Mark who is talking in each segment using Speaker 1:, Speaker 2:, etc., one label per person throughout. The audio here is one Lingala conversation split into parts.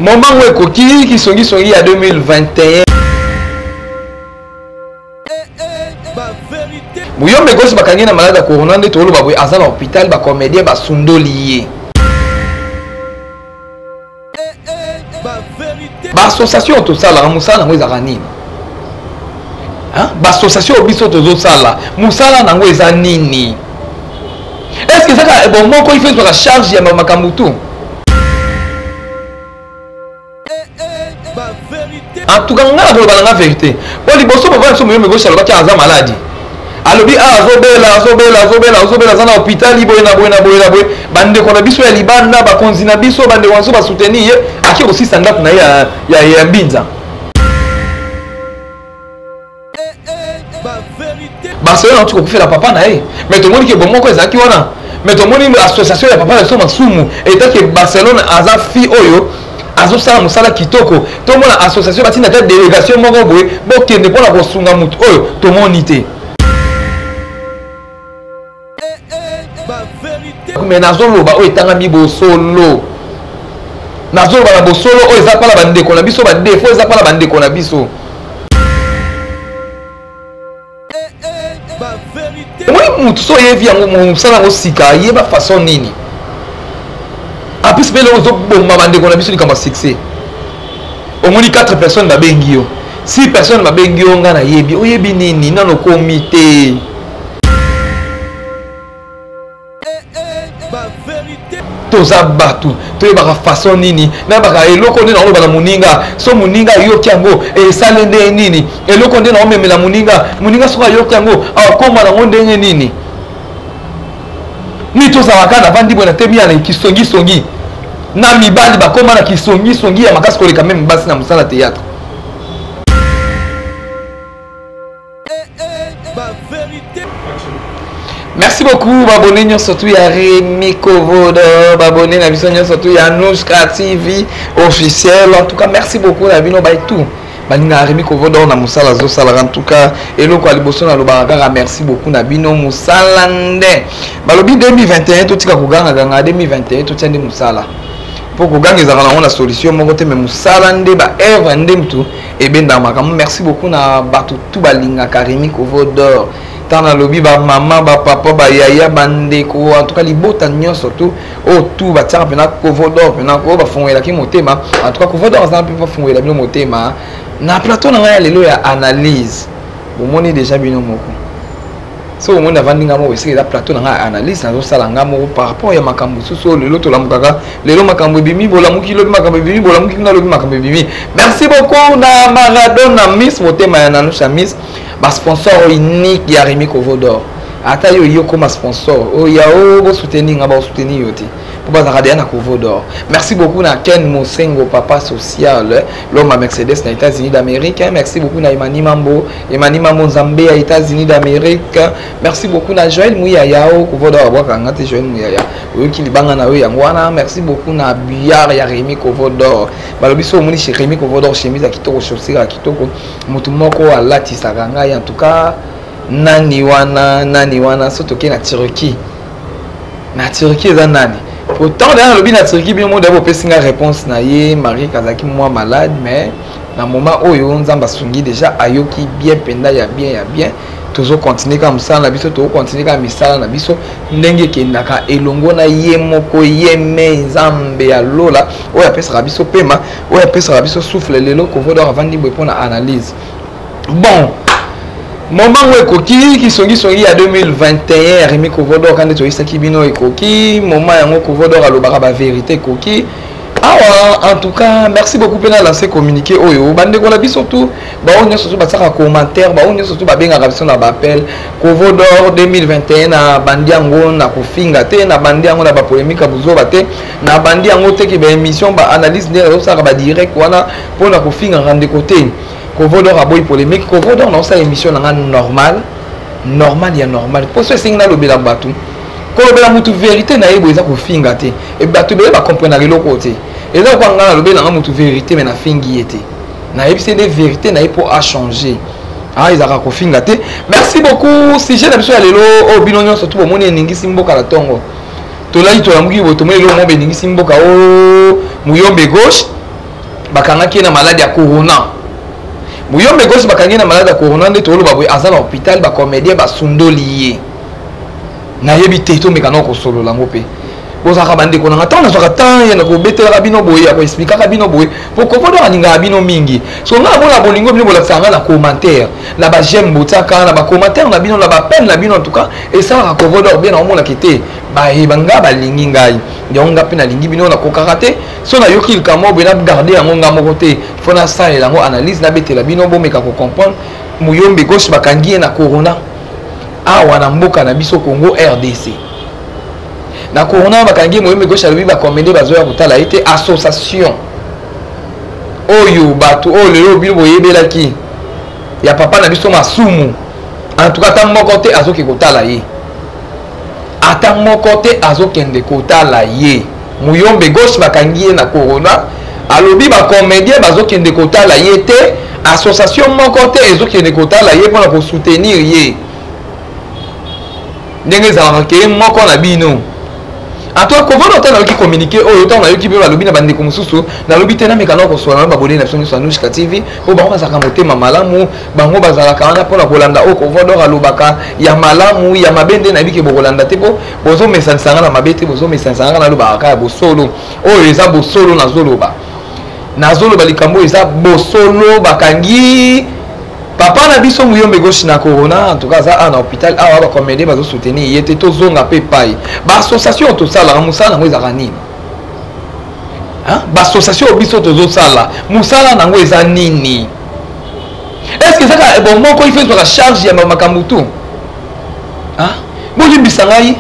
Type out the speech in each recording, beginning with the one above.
Speaker 1: Moment où Ekoki qui sont à 2021. Muyombe gauche bakangi na malade corona nde tolo babwe aza na hôpital ba comédien ba sundolié. Ba association to sala musala ngo ezaka nini? Hein? Ba association biso tozo sala musala nango eza nini? Est-ce que ça bon moko il fait la charge ya makamutu? En tout cas ngana ko balanga vérité. Bon liboso ba va so muyombe gauche alobaki aza maladie. Alobi azobela zana hôpital iboye na boye bande ko na biso ya libanda ba konzina biso bande wanso ba soutenir aki aussi standard na ya mbinza Barcelone tu ko faire la papa na mais tout le monde qui bon moko ezaki wana mais tout le monde association ya papa so masumu et tant que Barcelone aza fi oyo azo sala musala kitoko tout le monde association batina ta délégation moko boye bokende pona ko sunga mutu oyo to monité. Mais nazoloba oyo etangami bosolo nazoloba na bosolo oyo eza pala bandeko na biso badefo eza pala bandeko na biso moi mutu so yevi yango mosala yango sika yeba façon nini apres mpe lelo ozobomba bandeko na biso likambo succès omoni 4 personnes babengi yo 6 personnes babengi yo nga na yebi oyebi nini nano komi te toza batu toyebaka façon nini nayebaka eloko nde naoloba na moninga so moninga ayoki yango esale nde nini eloko nde naomemela moninga soki ayoki yango akoma nango ndenge nini ni tozalaka na vandi boye na te miyana kisongisongi na mibali bakoma na kisongisongi ya makasi koleka meme basi na mosala théâtre. Merci beaucoup, abonnez-nous surtout à Rémi Kovodo, abonnez nous surtout à Nouska TV officiel. En tout cas, merci beaucoup, la vino by tout. Baninga Rémi Kovodo na musala zo sala en tout cas et le kwaliboso na lobaka merci beaucoup na bino musalande. Balobi 2021 to tika kuganga ganga 2021 to tiende musala. Pour kuganga ezaka na solution moko te mais musalande ba eve ndemtu e benda makamu. Merci beaucoup na batu tout balinga Rémi Kovodo. Tana lobby ba maman ba papa ba yaya bandeko en tout cas libota nyon surtout au tout ba tsara pena Kovodo pena ko ba fongela ki motema en tout cas Kovodo on peut pas fongela bino motema na plateau na ya lelo ya analyse bo moni déjà bino moko so au monde avant ndinga mo esi la plateau na analyse na zo sala ngamo par rapport ya makambo so lelo to lamukaka lelo makambo bimi bolamuki lobi makambo bimi bolamuki na lobi makambo bimi. Merci beaucoup na Maradona Miss motema ya Nanusha Miss ba sponsor unique ya Rémi Kovodo ata yo comme sponsor o ya o soutenir ngaba soutenir yoti pour ba regarder na Kovodo. Merci beaucoup na Ken Mosengo papa social l'homme à Mercedes na États-Unis d'Amérique. Merci beaucoup na Emani Mambo Nzambe à États-Unis d'Amérique. Merci beaucoup na Joël Mouyaya Kovodo abwaka ngate Joël Mouyaya oyo ki libanga na yo yangwana. Merci beaucoup na Biar ya Rémi Kovodo balobiso moni chez Rémi Kovodo chemise ya kitoko chaussure ya kitoko mutu moko alati sakanga en tout cas nani wana soto ke na Turquie eza nani pourtant dans le bin na Turquie bien mo d'abord pesinga réponse na ye Marie Kazaki moi malade mais na moment oyo nzamba sungi déjà ayoki bien penda ya bien toujours continuer comme ça na biso to continuer comme misala na biso ndenge kendaka elongo na ye moko yeme nzambe ya lola oya pesa biso pema oya pesa biso souffle lelo Kovodo avant di pour na analyse. Bon moment où Ekoki qui songi à 2021 Rémi Kovodo quand tu es qui bino Ekoki moment yango Kovodo alobaka ba vérité Ekoki. Ah en tout cas merci beaucoup pour lancer communiquer oyo bande ko la biso tout ba onyo surtout ba saka commentaire ba onyo surtout ba benga biso na ba appel Kovodo 2021 na bandi yango na kofinga te na bandi yango na ba polémique buzo ba te na bandi yango te ki ba émission ba analyse ne saka ba direct wana pour na kofinga rande côté Kovodo a boy polémique Kovodo non ça émission na normal ya normal pour ce signe na lobela batu ko lobela mutu vérité na yebo eza ko finga te e batu be ba comprendre le côté et là ko ngana lobela na mutu vérité mais na fingi yete na yebise des vérités na pour a changer izaka ko finga te. Merci beaucoup si j'ai l'habitude lelo o binonyo surtout bo moni ningisi mboka la tongo to la ito la mugi bo to moni lelo mo be ningisi mboka o muyombe gauche bakangaki na malade ya corona Muyombe gauche bakangi na malade ya corona nde tolo baboye aza na hôpital ba comédien basundoli ye na yebi te to mekana ko solo lango pe bozaka bande ko na tana soka tan ya na ko betela bino boye ya ko expliquer bino boye pour ko fodo aninga bino mingi so nga bona bolingo bino bola sanga na commentaire na ba j'aime botaka na ba commentaire na bino na ba peine na bino en tout cas et ça va ko fodo bien na omona kete ba hebanga ba lingi ngai ndionga pe na lingi bino na ko karaté so na yoki kamo be na garder yango nga moko te fona ça et lango analyse na betela bino bo meka ko comprendre Muyombe gauche bakangi na corona awa na mboka na biso Congo RDC na corona bakangi Muyombe gauche alobi ba comédie bazoya kotala ete association oyo bato o lelo bilo boyebelaki ya papa na biso masumu en tout cas ta moko te azoki kotala ye ata moko te azokende kotala ye Muyombe gauche bakangi na corona alobi ba comédien bazokende kotala ye te association moko te ezokende kotala ye mpona ko soutenir ye ndenge ezalaka ke moko na bino ato kovodo ta na ki communiquer oyo ta na yoki be balobi na bandeko mosusu na lobi te na mekana ko sola na babone na sonyo Anushka TV po bango bazaka motema malamu bango bazalaka wana mpona kolanda o kovodo alobaka ya malamu ya mabende na bike bokolanda te po bozo mesansanga na mabete bozo mesansanga na lobaka ya bosolo oyo eza bosolo na zoloba likambo eza bosolo bakangi papa na biso Muyombe gauche na corona en tout cas ça en hôpital awa ba comédie bazo soutenir yete to zonga pe pai ba association to sala musala ngo ezaka nini ba association biso to zo sala musala nango eza nini est-ce que ça bon moko il fait la charge ya makambo tu bolimbisa ngai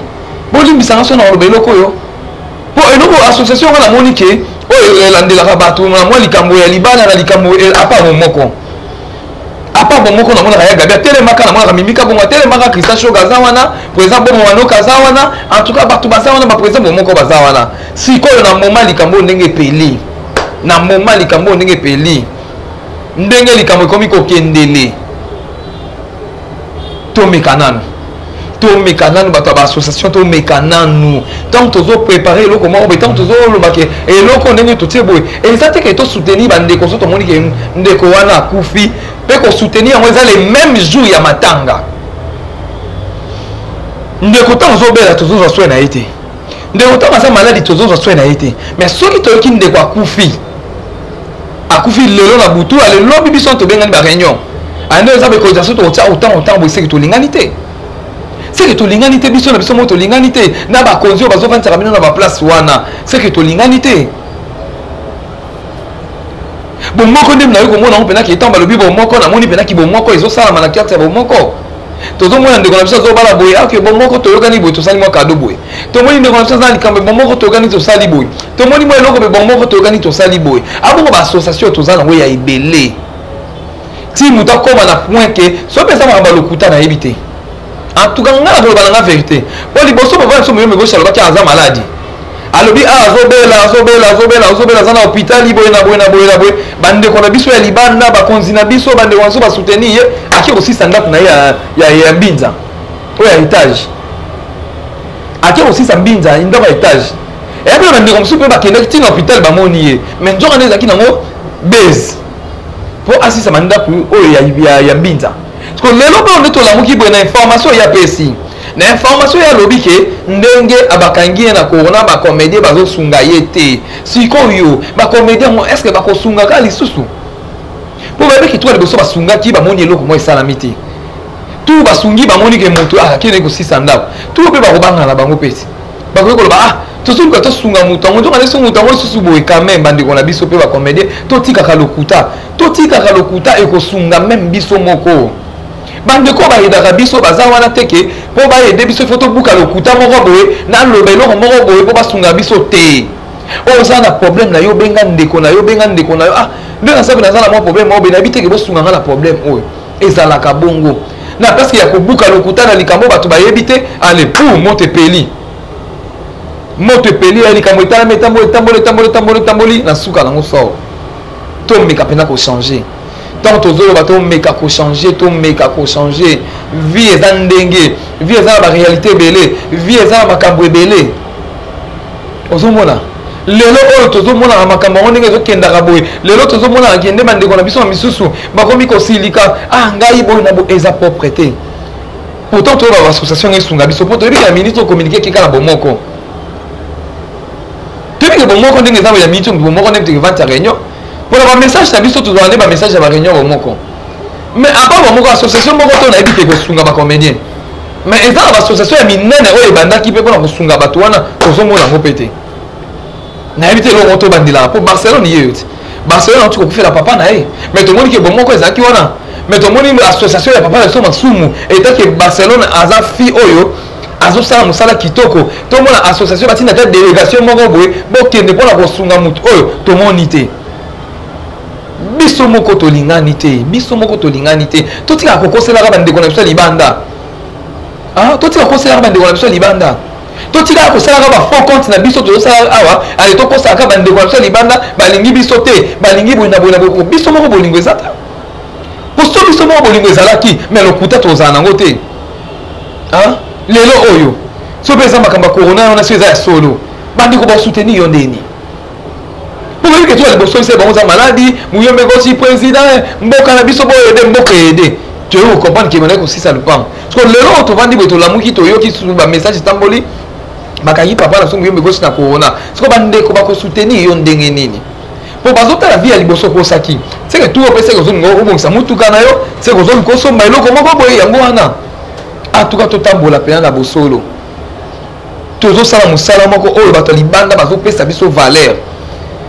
Speaker 1: so na lobeloko yo po eloko association wana monike oyo elandelaka bato na mwa likambo ya libana na likambo apa moko apa bomoko na mona ya gabi telemaka na mona mimika bongo telemaka Christian Show gaza wana président bongo wano kaza wana en tout cas bato baza wana ba président bomoko baza wana sikoyo na moma likambo ndenge peli na moma likambo ndenge peli ndenge likambo komi ko kendele to mekanano bato ba association to mekanano tant tozo préparer eloko mo be tant tozo lobake eloko ndenge to tieboy et ça te que to soutenir bande ko so to moni ke ndeko wana kufi pe ko soutenir ngo eza les mêmes jours ya matanga ndeko tant zo bela tozo so na été ndeko tant sa maladie tozo so na été mais soki to ki ndeko akufi lelo na butu ale lobi biso to bengani ba réunion ande eza be ko jaso to autant bo seki to linganité c'est que to linganité biso na biso moto linganité na ba konzio bazo vantaka bino na ba place wana c'est que to linganité bon moko ndem na yo ko mona on penaki etant balobi bon moko na moni penaki bon moko ezo sala mana kiata bon moko tozo mona ndeko na biso zo bala boye ok bon moko to yokani boye to sali mo cadeau boye to moni ndeko na biso za likambe bon moko to yokani to sali boye to moni mo eloko be bon moko to yokani to sali boye abongo ba association to za na ngo ya ibele ti muta koma na point que so pesa ma ba lokuta na ebité en tout cas ngala ko bana vérité bo liboso ba so Muyombe gauche alobaki aza maladie alobi azobela aza na hôpital boye na boye bande ko na biso ya libanda bakonzi na biso bande wanso ba soutenir ye aki kosisa ndako na ya mbinza oyo ya étage aki kosisa mbinza ndako ya étage et puis bande ko mpe bakende ti na hôpital bamoni ye mais nzoka nde ezaki nango base po asisa mandako oyo ya mbinza parce que lelo ba ndeto lamuki boye na information ya pesi na information ya lobi ke ndenge abakangi na corona ba comédie bazo sunga yete sikoyo ba comédie est-ce que ba ko sunga ka lisusu po ba beki to liboso ba sunga ki ba moni eloko mo esala miti tu ba sungi ba moni ke moto kene ko 600 ndako tu pe ba ko banga na bango pesi ba ko ko ba to sunga to sunga moto ngo ngale sunga moto ngo susu boy quand même bande ko na biso pe ba comédie to tika ka lokuta e ko sunga même biso moko bande ko ba yedaka biso baza wana teke po ba yede biso foto buka lokuta moko boye na lobelo moko boye po basunga biso te oza na problème na yo benga ndeko na yo ndenge sabe na zala mo problème mo be na biteke bo sunga na problème oyo ezalaka bongo na parce que ya ko buka lokuta na likambo bato ba yebite ale pour mote peli ya likambo etala tamboli na suka nango so to meka pena ko changer tant tozo bato meka ko changer vie eza ndenge vie eza ba réalité belé vie eza makambo belé ozomona lelo oyo tozomona na makambo ngo ndenge ezokendaka boye lelo tozomona akende bandeko na biso na misusu bakomi kosilika ngai boye na boye eza propre te pourtant toyo baasociation esunga biso mpo toyebi ke ya ministre okommunike keka na bomoko toyebi ke bomoko ndenge eza ya ministre bomoko ndenge tokevante ya réunion mpona bamessage na biso tozwala nde bamessage ya baréunion bomoko mais apart bomoko association moko to nayebi te kosunga bacomédien mais eza na baasociation ya minene oyo ebandaki mpe mpona kosunga bato wana tozomona yango mpe te nayebi te eloko to bandelaka mpo barcelone ye yo te barcelone auti kokufela papa na ye mais tomoni ke bomoko ezalaki wana mais tomoni association ya papa na biso masumu etaki barcelone aza fi oyo azosala mosala kitoko tomona association batina ta délégation moko boye bokende mpona kosunga motu oyo tomoni te biso moko tolingani te biso moko tolingani te totika kokoselaka bandeko na biso ya libanda totika kokoselaka bandeko na biso ya libanda totika kosalaka bafond compte na biso tozosala awa ale tokosalaka bandeko na biso ya libanda balingi biso te balingi boye na boye na boye biso moko bolingo eza ta posto biso moko bolingo ezalaki mais lokuta tozala nango te lelo oyo so mpe eza makambo ya corona wana so eza ya solo bandeko basoutenir yo ndeni oyebi ke to ya liboso ise bango za maladi muyombekosi président mboka na biso boyo ede mboka ede toyebi kokomprendre ke bandeko kosisa lupango parceke lelo oyo tovandi boye tolamuki toyoki bamessage etamboli bakangi papa na so muyombekosi na corona siko bandeko bakosoutenir yo ndenge nini po bazotala vi ya liboso kosaki seke tu ope seke ozolinga obongisa mutuka na yo seke ozolinga osomba eloko moko boye yango wana atuka totambola pena na bosolo tozosala mosala moko oyo bato ya libanda bazopesa biso valeur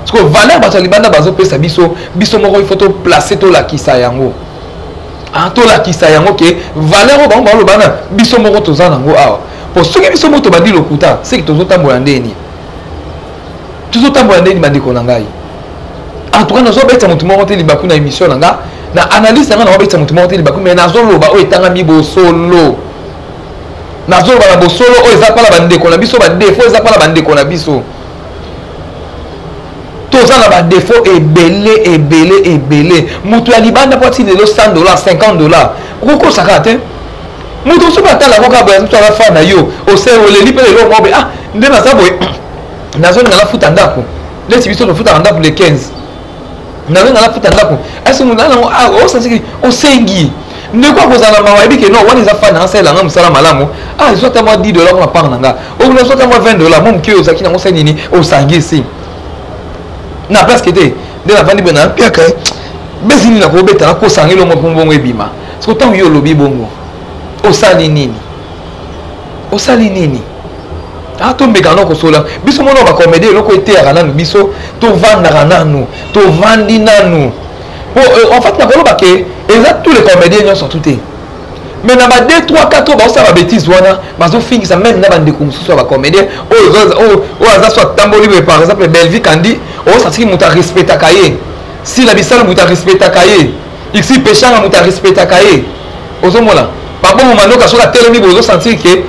Speaker 1: parce que valeur bato ya libanda bazopesa biso moko il faut toplace tolakisa yango tolakisa yango ke valeur oyo bango balobana biso moko toza nango awa po soki biso moko tobandi lokuta seki tozotambola ndeni bandeko na ngai en tout cas nazobeta motu moko te libaku na émission na nga na analyse na nga nazobeta motu moko te libaku mais nazoloba oyo etangami bosolo nazoloba na bosolo oyo eza pala bandeko na biso badefo eza pala bandeko na biso toza na badefo ebele motu ya libanda po atinelo $100 $50 okokosaka te motu soki atalako kaka boye motu alafa na yo oleli mpe lelo mobe nde naza boye nazolinga nafuta ndako neti biso tofutaka ndako le 15 nazolinga nafuta ndako asi motu nango osasiki osengi ndeko akozala mawa yebi ke no wana eza fana asalelanga mosala malamu ezwa ata mwa $10 kuna part na nga okuna ezwa ata mwa $20 mo moke oyo ozalaki nango sa nini osangisi na place kete nde navandi boye na piaka besi nini nakobeta nakosangeli moko mbongo ebima siko ntango yo olobi bongo osali nini tombeka no kosola biso mona bacomédie eloko eteyaka nanu biso tovandaka nanu tovandi nanu en fait nakoloba ke eza tous les comédiens nyonso tu te mais na ba 2 3 4 oyo bazosala babétise wana bazofingisa même na bandeko mosusu ya bacomédien oyo aza so atamboli boye par exemple Belvi Kandi osatiki moto arespectaka ye sila bisala moto arespectaka ye ixi pechanga moto arespectaka ye ozomona babongo mandoka soki atelemi boye ozosentir ke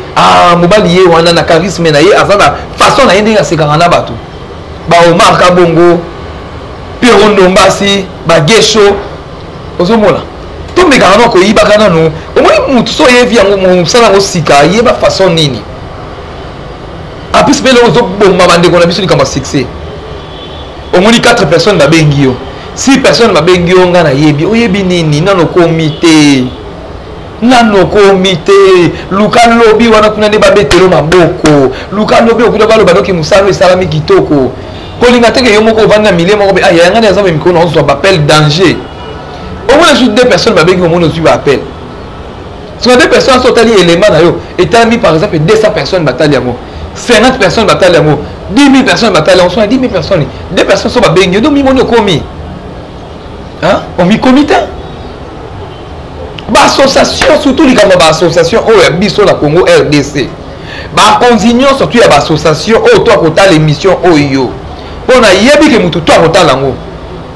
Speaker 1: mobali ye wana na charisme na ye aza na façon na ye ndenge asekaka na bato baomar kabongo Pierrot Ndombasi bagesho ozomona tomekaka na koyibaka nano omoni mutu so oyebi yango mosala yango sika yeba façon nini apres mpe lelo ozobomba bandeko na biso likambo ya succès omoni 4 personnes babengi yo 6 personnes babengi yo nga nayebi oyebi nini nano komi te luka lobi wana kuna nde babetelo maboko luka lobi okuda baloba noki mosala esalami kitoko kolinga teke yo moko ovandi na milie moko yanga nde aza bemikolo na ozwa bapel danger au moins les 2 personnes babengi au moins ozwi baappel sur 2 personnes so otali élément na yo etali par exemple 200 personnes batali yango 50 personnes batali yango 10 000 personnes batali yango so na 10 000 personnes 2 personnes so babengi donc mimoni okomi omikomi te baassociation surtout likambo baassociation oyo ya biso na Congo RDC bakonzi nyonso surtout ya baassociation oyo to akotala émission oyo mpo na yebi ke motu to akotala yango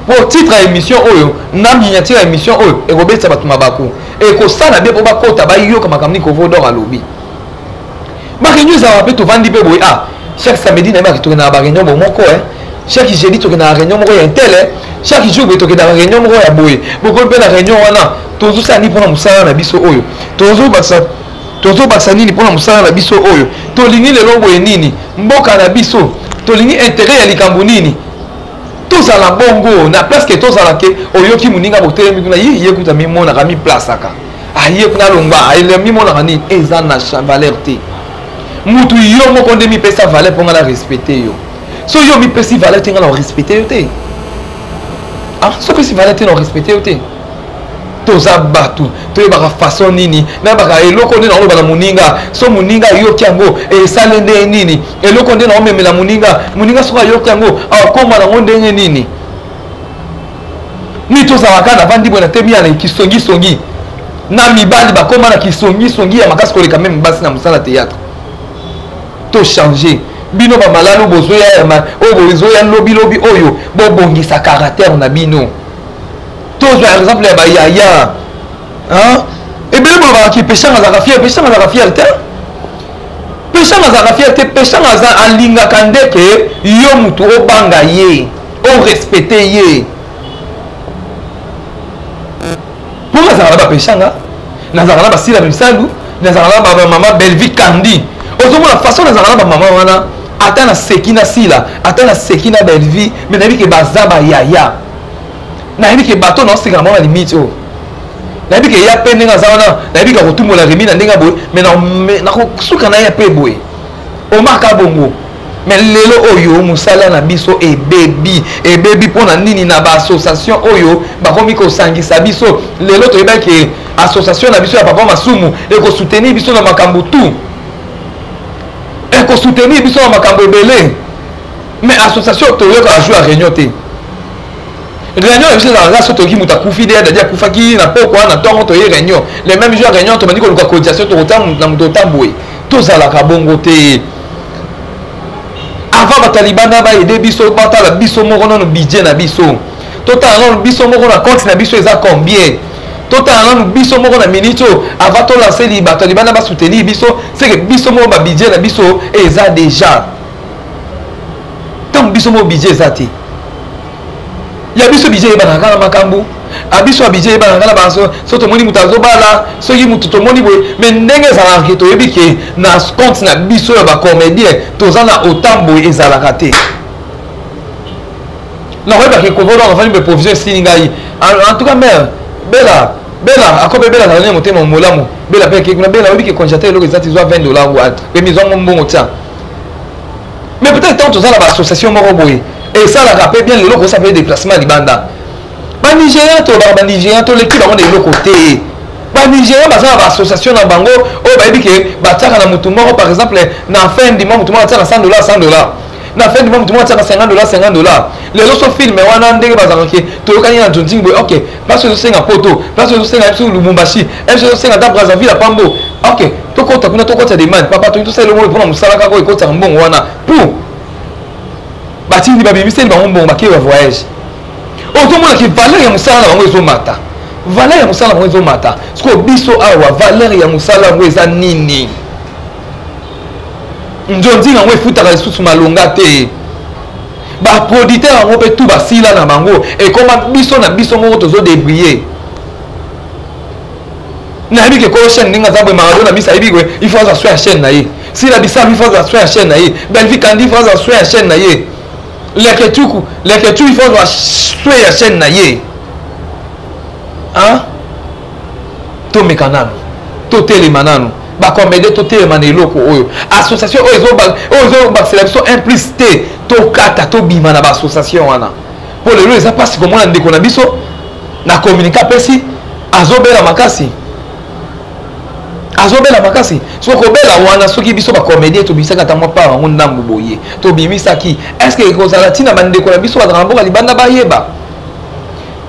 Speaker 1: pour titre ya émission oyo na miniature ya émission oyo ekobetisa bato mabaku ekosala bien mpo bakota bayoka makambo nini kovodor alobi baréunion ezalaka mpe tovandi mpe boye chaque samedi na yebaki tokenda na baréunion moko chaque jeudi tokenda na réunion moko ya intel chaque jour boye tokenda na réunion moko ya boye bokomi mpe na réunion wana tozosala nini mpona mosala na biso oyo tozobakisa nini mpona mosala na biso oyo tolingi lelo boye nini mboka na biso tolingi intérêt ya likambo nini tozala bongo na place ke tozala ke oyoki moninga botelemi kuna ye kuta mimonaka miplasaka aye kuna longba aye mimonaka nini eza na valeur te mutu yo moko nde mipesa valeur mpo nga na respecte yo so yo mipesi valeur te nga na respecte yo te so pesi valeur te na respecte yo te toza bato toyebaka façon nini nayebaka eloko nde naolobana moninga so moninga ayoki yango esale nde nini eloko nde naomemela moninga soki ayoki yango akoma nango ndenge nini ni tozalaka na vandi boye na te miyana kisongisongi na mibali bakoma na kisongisongi ya makasi koleka meme basi na mosala théâtre tochange bino bamalalo bozoya lobilobi oyo bobongisa caractère na bino tozwa par exemple ya bayaya ebele bolobaka peshanga azalaka fier te peshanga azalaka fier te peshanga alingaka ndeke yo mutu obanga ye orespecte ye mpo nazalaka na bapeshanga nazalaka na basila misalu nazalaka na bamama belvi kandi ozomona façon nazalaka na bamama wana ata na seki na sila ata na seki na belvi me nayebi ke baza bayaya nayebi ke bato naosekana mwa na limite oyo nayebi ke ya mpe ndenge aza wana nayebi ka kotumbola remi na ndenge boye me nakosuka na ye mpe boye omaka bongo me lelo oyo mosala na biso ebebi mpona nini na baassociation oyo bakomi kosangisa biso lelo toyebaki ke association na biso ya papa masumu ekosoutenir biso na makambo tu ekosoutenir biso na makambo ebele me association toyoka ajou ya réunion te réunion ya biso ezalaka so toki moto akufi de dadi akufaki na pokwa na ntongo toye réunion le même jour ya réunion tobandi koluka cotisation tokotana moto otamboye tozalaka bongo te avant batalibana baede biso batala biso moko nano budget na biso totala nano biso moko na compte na biso eza combien totala nano biso moko na minute oyo avant tolancer batalibana basoutenir biso seke biso moko babudget na biso eza déjà ntango biso moko budget eza te ya biso budget eyebanaka na makambo abiso budget eyebanaka na banso so tomoni moto azobala soki moto tomoni boye me ndenge ezalaka ke toyebi ke na compte na biso ya bacomédien toza na autant boye ezalaka te nakoyebake kovoda nafani mpe provision esili ngai en tout cas mare bela akope bela azala nini motema molamu bela mpe akekuna bela oyebi ke congélateur eloko eza ti zwa 20 $ wa pe mizwango mbongo tia mais peut-être tant toza na baassociation moko boye esalaka mpe bien lelo kosa mpe déplacement libanda banigérien tolobaka banigérien toleki bango na eloko te banigérien baza na baassociation na bango oyo bayebi ke batiaka na motu moko par exemple na fin du mois motu moko atiaka $100 na fin du mois motu moko atiaka $50 lelo so filme wana ndenge bazalaka ke toyokani na jonting boye ok place ezosenga poto place ezosenga biso lubumbashi biso ezosenga ta brazzaville apambo ok tokota kuna tokota demande papa toki tosala eloko mpona mosala kaka oyo ekotaka mbongo wana pour batindi babimiseli bango mbongo bakei ba voyage ozomona ke valeur ya mosala na bango ezomata valeur ya mosala na bango ezomata sikoyo biso awa valeur ya mosala yango eza nini nzondi yango efutaka lisusu malonga te baproducteur yango mpe tu basila na bango ekoma biso na biso moko tozodébrouiller nayebi ke koyo chaîne ndenge aza boye marado na biso ayebi kwe il faut azwa so ya chaîne na ye sila bisabi il faut azwa so ya chaîne na ye belvi kandi il faut azwa so ya chaîne na ye leketuku il faut azwa so ya chaîne na ye tomeka nanu totelema nanu bakomede totelema na eloko oyo association oyo ezobakisela biso implice te tokata tobima na baassociation wana mpo lelo eza mpasi komona ndeko na biso na communika mpesi azobela makasi soki kobela wana soki biso bacomédien tobimisaki ata mwa pa yango ndambu boye tobimisaki estce ekozala ntina bandeko na biso bazalaka mboka libanda bayeba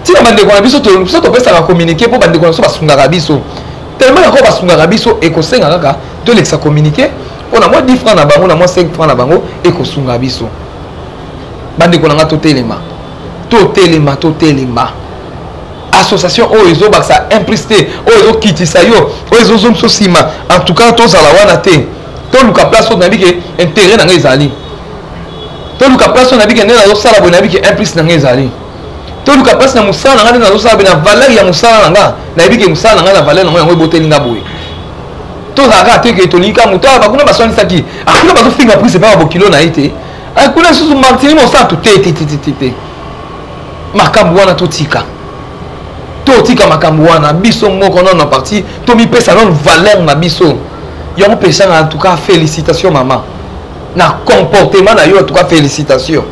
Speaker 1: ntina bandeko na biso topesaka communiqué mpo bandeko na biso basungaka biso tellement yango basungaka biso ekosenga kaka tolekisa communiqué mpona mwa 10 francs na bango na mwa 5 francs na bango ekosunga biso bandeko na nga totelema association oyo ezobakisa implicité oyo ezokitisa yo oyo ezozomisa nsima en tout cas tozala wana te toluka place oyo nayebi ke intérêt na ngai ezali toluka place oyo nayebi ke nde nazosala boye nayebi ke implicite na ngai ezali toluka place na mosala na ngai nde nazosala boye na valeur ya mosala na nga nayebi ke mosala na ngai na valeur na ngai yango eboteli nga boye tozalaka te ke tolingi ka moto bakuna basonisaki akuna bazofinga prise mpe babokilo na ye te akuna susu martini mo sa to te makambo wana totika makambo wana biso moko na parti to mi pesa non valeur na biso yo pesa en tout cas félicitations maman na comportement na yo en tout cas félicitations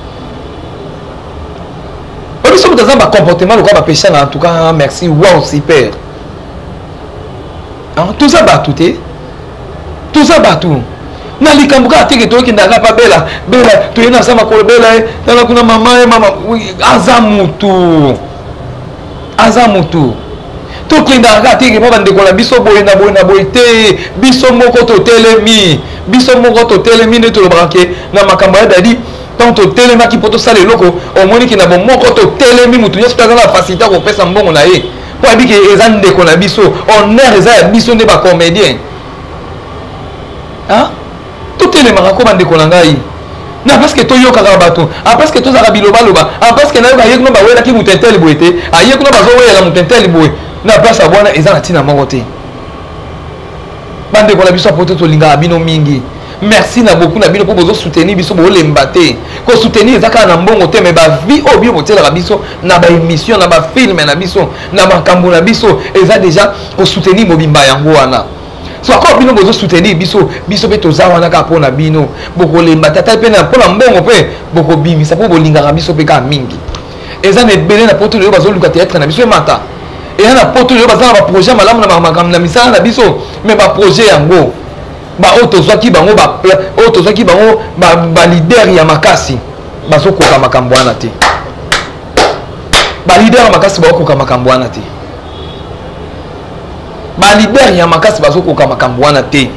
Speaker 1: biso mutaza ba comportement le quoi ba pesa en tout cas merci wow super tout ça batou na likambuka ateke to kindaga pa bela to yena sama ko bela tala kuna mama azamutu to kindaga ateke pa bande ko la biso boye na boye te biso moko to telemi ne to branqué na makambo ya dadi tant to telema ki poto sale loko o moni ki na bon moko to telemi mutu nyoso kaza na facilité ko pesa mbongo na ye po abiki ezande ko na biso honneur eza ya biso ne ba comédien hein tout est le marako bande ko ngai na parce que to yoka ka bato parce que to za biloba loba parce que na yoka yekno ba wela ki mutentel boete ayekno ba zo wela mutentel boe na place abwana eza na tina moko te bande ko la biso poto to linga bino mingi merci na beaucoup na bino pour bozo soutenir biso bo lembate ko soutenir ezaka na mbongo te mais ba vie obio botela ka biso na ba émission na ba film na biso na makambo na biso eza déjà ko soutenir mobimba yango wana so encore bino bozo soutenir biso pe toza wana ka pona bino boko lembata ta pe na pona mbongo pe boko bimisa po bolinga ka biso pe ka mingi eza na ebele na poto yo bazo luka théâtre na biso mata et na poto yo baza ba projet malamu na makambo na misala na biso mais ba projet yango ba otozwaki bango ba leader ya makasi bazokoka makambo wana te ba leader ya makasi bazokoka makambo wana te ba leader ya makasi bazokoka makambo wana te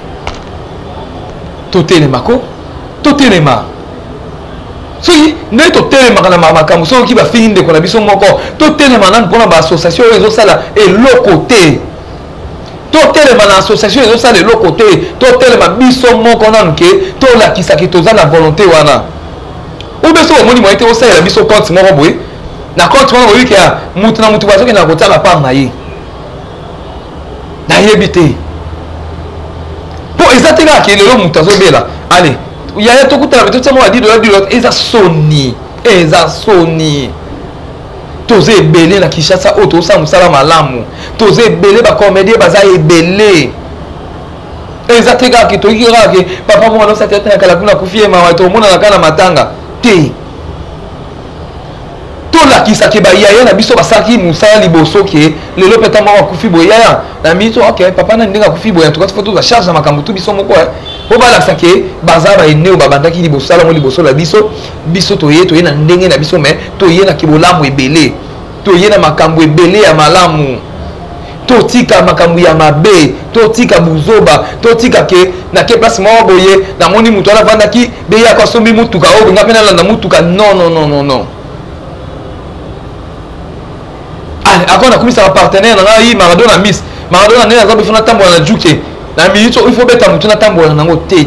Speaker 1: totelema soki nde totelemaka na makambo soki bafingi ndeko na biso moko totelema nani mpona baassociation oyo ezosala eloko te totelema na association ezosala eloko te totelema biso moko nanu ke tolakisaki toza na volonté wana oyo beso omoni moye te osalela biso compte moko boye na compte wana oyiki ya mutu na mutu bazokende na kotala part na ye nayebi te mpo eza te kaka lelo mutu azobela ale yaya tokutala beto tiamo adi $10 eza soni toza ebele na Kinshasa oyo tosala mosala malamu toza ebele bacomédien baza ebele eza te kaka toyiki kaka papa moko anosa te na kala kuna kufi ye mawa tomonana kaka na matanga te tolakisaki bayaya na biso basalaki mosala liboso ke lelo mpe ntango akufi boye yaya na minito ok papa nani ndenge akufi boye antuka tifo toza charge na makambo tu biso moko po balakisa ke baza baeneo babandaki liboso alango liboso na biso toye na ndenge na biso me toye na kibolamu ebele toye na makambo ebele ya malamu totika makambo ya mabe totika buzoba totika ke na ke place moko boye namoni mutu wana avandaki beyaka asombi mutuka oyo nga mpe nalanda mutuka non ako nakumisaka partenaire na ngai Maradona miss Maradona ndenge aza bifuna tambola na juke na minute il faut beta mutu na tambola nango te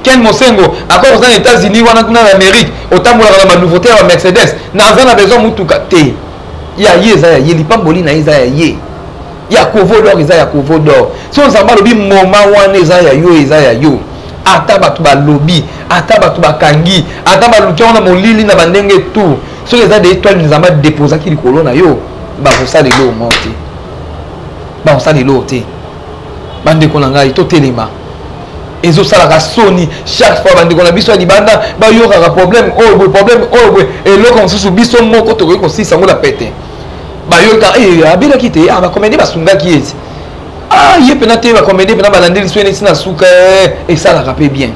Speaker 1: Ken Mosengo ako za États-Unis wana kuna na Amérique otambola na nouveauté ya Mercedes na za na besoin mutuka te ya yeza ya lipamboli na eza ya ye ya kovodor eza ya kovodor so nzamba lobi moma wana eza ya yo ata batu balobi ata batu bakangi ata baluki wana molili na bandenge tout so eza des étoiles nzamba déposaki likolo na yo bakosalelo te bandeko na ngai totelema ezosalaka soni chaque fois bandeko na biso ya libanda bayokaka problème oyo eloko mosusu biso moko tokoki kosisa yango na pete bayoka abelaki te bacomédie basungaki eti ye mpena te bacomédie mpena balandeli so eneti na suka esalaka mpe bien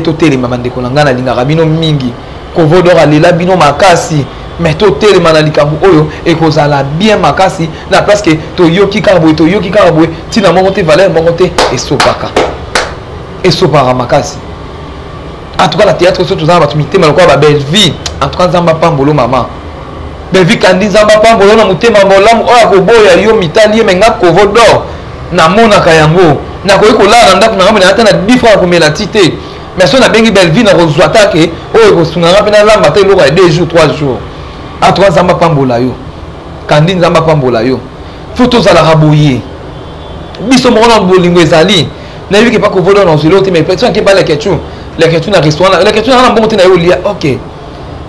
Speaker 1: totelema bandeko na ngai nalingaka bino mingi kovodor alela bino makasi mais totelema na likambo oyo ekozala bien makasi na place ke toyoki kaka boye ntina moko te valeur moko te esopaka makasi en tout cas na théâtre so tozala bato mitema lokola babelvie en tout cas nzamba pambolo mama belvie kandi nzamba pambolo na motema molamu oyo akoboya yo mitali ye menga kovodor namonaka yango nakoki kolala na ndako na ngambo na ata na 10 francs akomela ti te mais so nabengi belvie nakozwa take oyo ekosunganga mpe nalamba te eloko ya 2 jours 3 jours en tout cas nzamba pambola yo kandi nzamba pambola yo fo tozalaka boye biso moko na bolingo ezali nayebi ke pa kovoda na ozelo te mais personne ke baleke tu la question na restaurant la question na bon côté na yo lia OK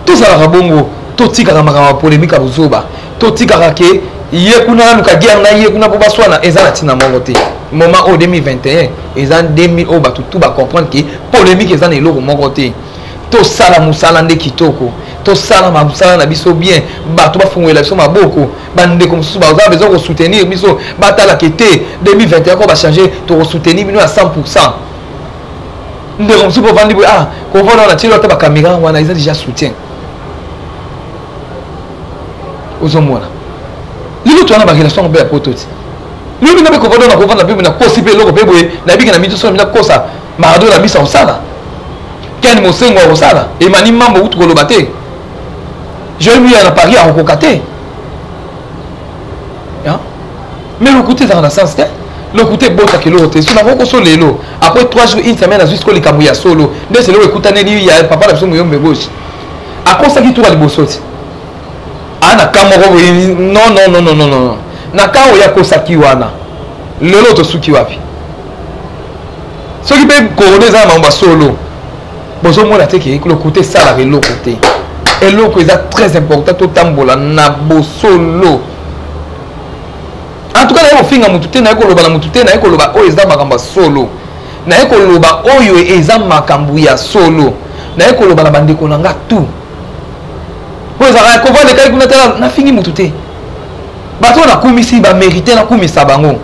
Speaker 1: tout ça la bongo to tika kama polémique à buzoba to tika ke ye kuna nuka guerre na ye kuna boba swana ezala tina mongo te moment au 2021 ezan 2000 o batu tout ba comprendre que polémique ezan eloko mongo te to sala musala nde kitoko to sala musala na biso bien bato ba fungwela biso maboko bande comme ça ba besoin de soutenir biso batala kete 2021 ko ba changer to soutenir bino à 100%. Nde comme ça pour vendre ah ko vona na tilo ta ba caméra wana ils ont déjà soutien aux hommes là lilo to na ba relation ba pototi lilo na be ko vona na ko vona na bibi na kosi pe loko pe boye na biki na mito so na kosa marado na bisa osala ken mosengo osala e mani mambo utu ko lobate je lui à Paris à Okokate hein mais le côté dans la sens le côté bota que l'autre sur la roko so lelo après 3 jours une semaine jusqu'au likamuya solo mais c'est le écoutane lui ya papa la biso muyombe gauche à cause qui tout à libosoti ana kamoro non na kawo ya kosaki wana lelo to suki wapi soki pe corona za mamba solo bozo mona te ke le côté ça la le côté et l'autre est très important tout tambola na bosolo en tout cas na yo finga mutute na ko loba na mutute na ko loba o eza makamba solo na ko loba oyo eza makambu ya solo na ko loba na bandeko na nga tout po za ko vole kai kuna tala na fingi mutute bato na kumisi ba mériter na kumisa bango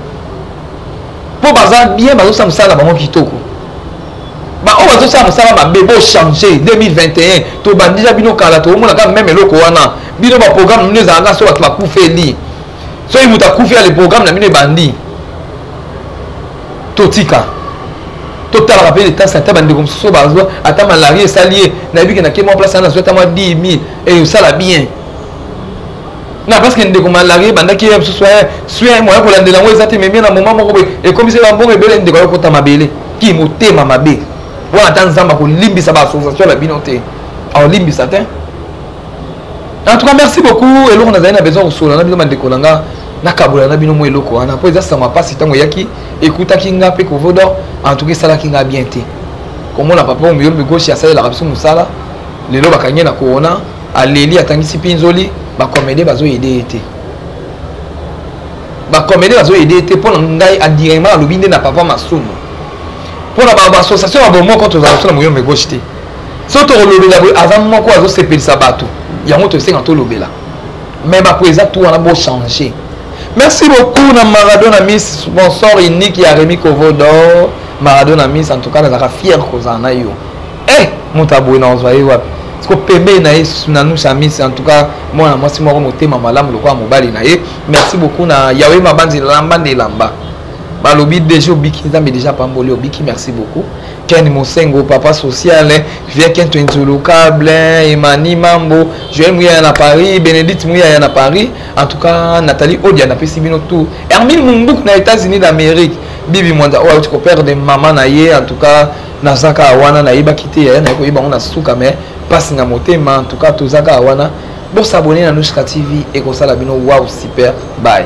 Speaker 1: po baza bien bazo sa musala bango kitoko ba o bazo sa musala ba bebo changer 2021 to bandija bino kala to mona ka même eloko wana bino ba programme nous za nga so ba kufeli so il muta kufeli le programme na bino bandi totika total rappel état ça ta bande comme so bazo ata malaria salier na biki na kemo place na so ta moi 10 000 et ça la bien na parce que ndeko malaria banda ki yeb so soin moi ko landela ngo ezate mais bien na moment moko et comme c'est ba bon ebele ndeko ko ta mabele ki motema mabe wana tanzamba ko limbisa ba association la binoté en limbisa te en tout cas merci beaucoup et l'on a besoin de solo na bino mandeko nanga na kabula na bino mo eloko wana po eza sama pasi tango yaki écoute kinga pe ko vodo en tout cas ça la kinga bien te comme on a papa mo yombe gauche ya ça la rapso musala lelo bakanye na corona aleli atangisi pinzoli ba comédie bazo aider été ba comédie bazo aider été pour ngai adirément lobinde na papa masumu pour la ba association ba mo contre za so mo yombe gauche te so to lobela azam moko azo sepelisa bato yango to senga to lobela mais ba poeza tout wana bo changer. Merci beaucoup na Maradona Miss sponsor unique ya Rémi Kovodo Maradona Miss en tout cas nazaka fier kozana yo mutabwe na ozwaye wapi siko pembe na yesu na nous Miss en tout cas moi moi si moko motema malamu lokwa mobali na ye. Merci beaucoup na yawe mabanzi lamba ndelamba balobi déjà biki nzambe déjà pamboli obiki. Merci beaucoup Ken Mosengo papa social vient Ken Twenzolo câble Emani Mambo Joël Mouya na Paris Bénédicte Mouya na Paris en tout cas Nathalie Odia na Pesibino tout Hermine Mumbouk na États-Unis d'Amérique Bibi Mwanda oh tu coopères de maman na ye en tout cas nazaka awana na iba kité ya na ko iba on a suka mais passe na motema en tout cas tozaka awana bon s'abonner na Nushka TV et ko sala bino wow super bye.